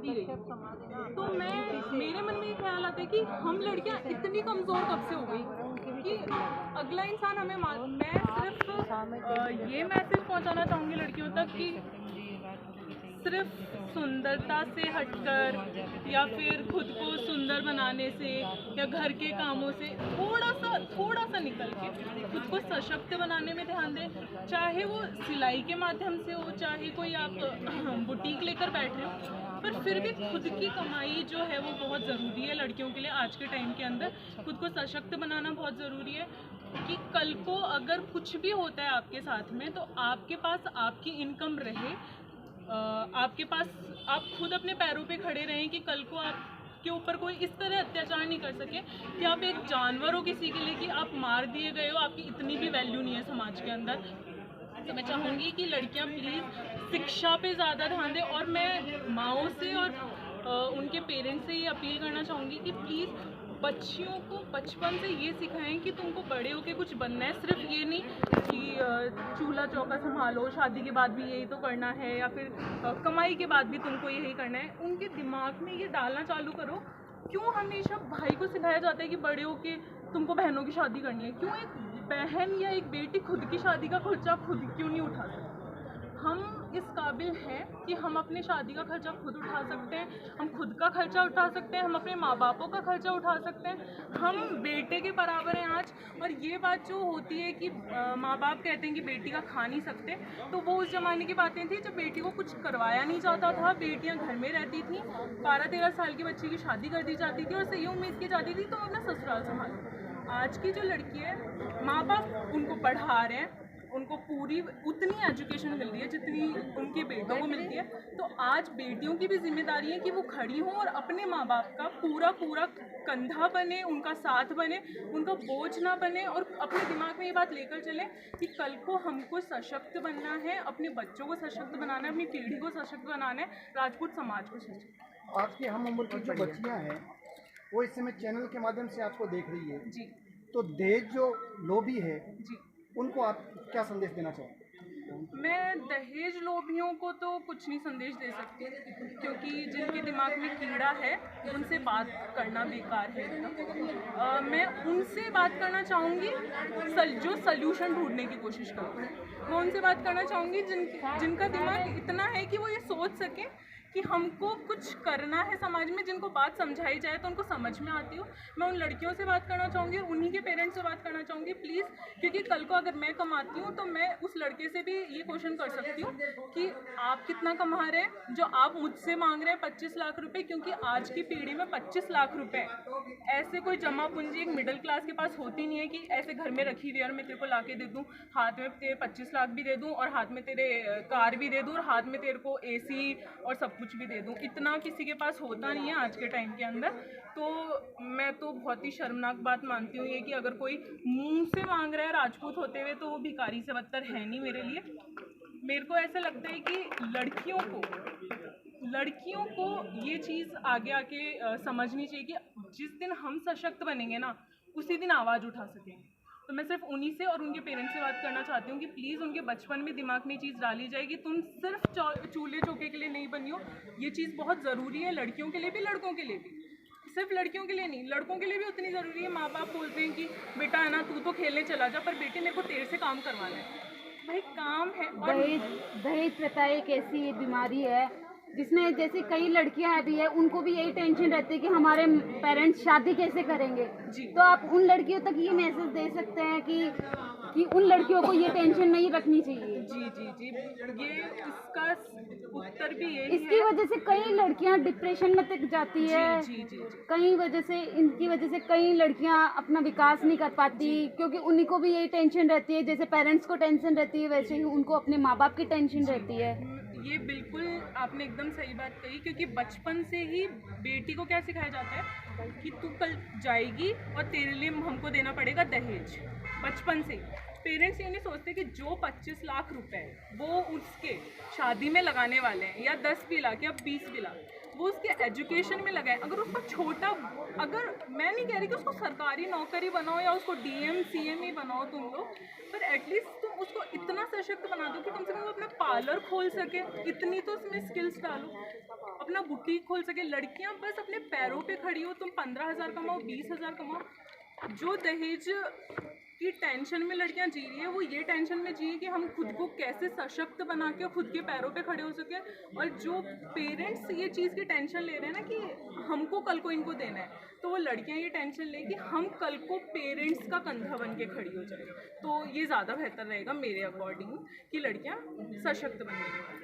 बढ़ती गई। तो मेरे मन में ये ख्याल आता है कि हम लड़कियां इतनी कमज़ोर कब से हो गई कि अगला इंसान हमें मैं सिर्फ ये मैसेज पहुंचाना चाहूँगी लड़कियों तक कि सिर्फ सुंदरता से हटकर या फिर खुद को सुंदर बनाने से या घर के कामों से थोड़ा सा निकल के खुद को सशक्त बनाने में ध्यान दें। चाहे वो सिलाई के माध्यम से हो, चाहे कोई आप बुटीक लेकर बैठ रहे हो, पर फिर भी खुद की कमाई जो है वो बहुत ज़रूरी है लड़कियों के लिए। आज के टाइम के अंदर खुद को सशक्त बनाना बहुत ज़रूरी है कि कल को अगर कुछ भी होता है आपके साथ में तो आपके पास आपकी इनकम रहे, आपके पास आप खुद अपने पैरों पे खड़े रहें कि कल को आपके ऊपर कोई इस तरह अत्याचार नहीं कर सके कि आप एक जानवर हो किसी के लिए, कि आप मार दिए गए हो, आपकी इतनी भी वैल्यू नहीं है समाज के अंदर। तो मैं चाहूँगी कि लड़कियां प्लीज़ शिक्षा पे ज़्यादा ध्यान दें। और मैं माँओं से और उनके पेरेंट्स से ये अपील करना चाहूँगी कि प्लीज़ बच्चियों को बचपन से ये सिखाएं कि तुमको बड़े होके कुछ बनना है। सिर्फ ये नहीं कि चूल्हा चौका संभालो, शादी के बाद भी यही तो करना है, या फिर कमाई के बाद भी तुमको यही करना है। उनके दिमाग में ये डालना चालू करो। क्यों हमेशा भाई को सिखाया जाता है कि बड़े होके तुमको बहनों की शादी करनी है? क्यों एक बहन या एक बेटी खुद की शादी का खर्चा खुद क्यों नहीं उठा सकती? हम इस काबिल हैं कि हम अपनी शादी का खर्चा खुद उठा सकते हैं, हम खुद का खर्चा उठा सकते हैं, हम अपने माँ बापों का खर्चा उठा सकते हैं, हम बेटे के बराबर हैं आज। और ये बात जो होती है कि माँ बाप कहते हैं कि बेटी का खा नहीं सकते, तो वो उस ज़माने की बातें थी जब बेटी को कुछ करवाया नहीं जाता था, बेटियाँ घर में रहती थी, 12-13 साल की बच्ची की शादी कर दी जाती थी और सही उम्मीद की जाती थी तो अपना ससुराल संभालो। आज की जो लड़की है, माँ बाप उनको पढ़ा रहे हैं, उनको पूरी उतनी एजुकेशन मिल रही है जितनी उनके बेटों को मिलती है। तो आज बेटियों की भी जिम्मेदारी है कि वो खड़ी हों और अपने माँ बाप का पूरा कंधा बने, उनका साथ बने, उनका बोझ ना बने, और अपने दिमाग में ये बात लेकर चलें कि कल को हमको सशक्त बनना है, अपने बच्चों को सशक्त बनाना है, अपनी पीढ़ी को सशक्त बनाना है, राजपूत समाज को सशक्त। आज की हम उम्र की जो बच्चियाँ हैं वो इस समय चैनल के माध्यम से आपको देख रही है जी। तो दहेज जो लोभी है जी, उनको आप क्या संदेश देना चाहोगे? मैं दहेज लोभियों को तो कुछ नहीं संदेश दे सकती, क्योंकि जिनके दिमाग में कीड़ा है उनसे बात करना बेकार है। मैं उनसे बात करना चाहूँगी जो सल्यूशन ढूंढने की कोशिश करते हैं। मैं उनसे बात करना चाहूँगी जिनका दिमाग इतना है कि वो ये सोच सकें कि हमको कुछ करना है समाज में, जिनको बात समझाई जाए तो उनको समझ में आती हो। मैं उन लड़कियों से बात करना चाहूँगी, उन्हीं के पेरेंट्स से बात करना चाहूँगी प्लीज़, क्योंकि कल को अगर मैं कमाती हूँ तो मैं उस लड़के से भी ये क्वेश्चन कर सकती हूँ कि आप कितना कमा रहे हैं जो आप मुझसे मांग रहे हैं 25 लाख रुपए। क्योंकि आज की पीढ़ी में 25 लाख रुपए ऐसे कोई जमा पूंजी एक मिडिल क्लास के पास होती नहीं है कि ऐसे घर में रखी हुई और मैं तेरे को ला के दे दूँ, हाथ में तेरे 25 लाख भी दे दूँ और हाथ में तेरे कार भी दे दूँ और हाथ में तेरे को AC और सब कुछ भी दे दूँ। इतना किसी के पास होता नहीं है आज के टाइम के अंदर। तो मैं तो बहुत ही शर्मनाक बात मानती हूँ ये कि अगर कोई मुंह से मांग रहा है राजपूत होते हुए तो वो भिखारी से बदतर है नहीं मेरे लिए। मेरे को ऐसा लगता है कि लड़कियों को ये चीज़ आगे आके समझनी चाहिए कि जिस दिन हम सशक्त बनेंगे ना उसी दिन आवाज़ उठा सकेंगे। तो मैं सिर्फ उन्हीं से और उनके पेरेंट्स से बात करना चाहती हूँ कि प्लीज़ उनके बचपन में दिमाग में ये चीज़ डाली जाए कि तुम सिर्फ चूल्हे चौके के लिए नहीं बनी हो। ये चीज़ बहुत ज़रूरी है लड़कियों के लिए भी लड़कों के लिए भी, सिर्फ लड़कियों के लिए नहीं, लड़कों के लिए भी उतनी ज़रूरी है। माँ बाप बोलते हैं कि बेटा है ना तू तो खेलने चला जा, पर बेटे मेरे को तेरे से काम करवाना है। भाई काम है। दहेज प्रथा एक ऐसी बीमारी है जिसमें जैसे कई लड़कियां भी है उनको भी यही टेंशन रहती है कि हमारे पेरेंट्स शादी कैसे करेंगे। तो आप उन लड़कियों तक ये मैसेज दे सकते हैं कि उन लड़कियों को ये टेंशन नहीं रखनी चाहिए। जी जी जी, ये इसका उत्तर भी यही इसकी वजह से कई लड़कियां डिप्रेशन में तक जाती है। जी जी जी। इनकी वजह से कई लड़कियां अपना विकास नहीं कर पाती, क्योंकि उन्हीं को भी यही टेंशन रहती है। जैसे पेरेंट्स को टेंशन रहती है वैसे ही उनको अपने माँ बाप की टेंशन रहती है। ये बिल्कुल आपने एकदम सही बात कही, क्योंकि बचपन से ही बेटी को क्या सिखाया जाता है कि तू कल जाएगी और तेरे लिए हमको देना पड़ेगा दहेज। बचपन से पेरेंट्स ये नहीं सोचते कि जो 25 लाख रुपए वो उसके शादी में लगाने वाले हैं, या 10 भी लाख या 20 भी लाख, वो उसके एजुकेशन में लगाए। अगर उसको छोटा, अगर मैं नहीं कह रही कि उसको सरकारी नौकरी बनाओ या उसको DM CM ही बनाओ तुम लोग, पर एटलीस्ट तुम उसको इतना सशक्त बना दो कि कम से कम वो अपना पार्लर खोल सके, इतनी तो उसमें स्किल्स डालो, अपना बुटीक खोल सके। लड़कियां बस अपने पैरों पे खड़ी हो, तुम 15,000 कमाओ, 20,000 कमाओ। जो दहेज की टेंशन में लड़कियां जी रही है, वो ये टेंशन में जी कि हम खुद को कैसे सशक्त बना के खुद के पैरों पे खड़े हो सके। और जो पेरेंट्स ये चीज़ की टेंशन ले रहे हैं ना कि हमको कल को इनको देना है, तो वो लड़कियां ये टेंशन ले कि हम कल को पेरेंट्स का कंधा बन के खड़ी हो जाए। तो ये ज़्यादा बेहतर रहेगा मेरे अकॉर्डिंग कि लड़कियां सशक्त बनने के बाद।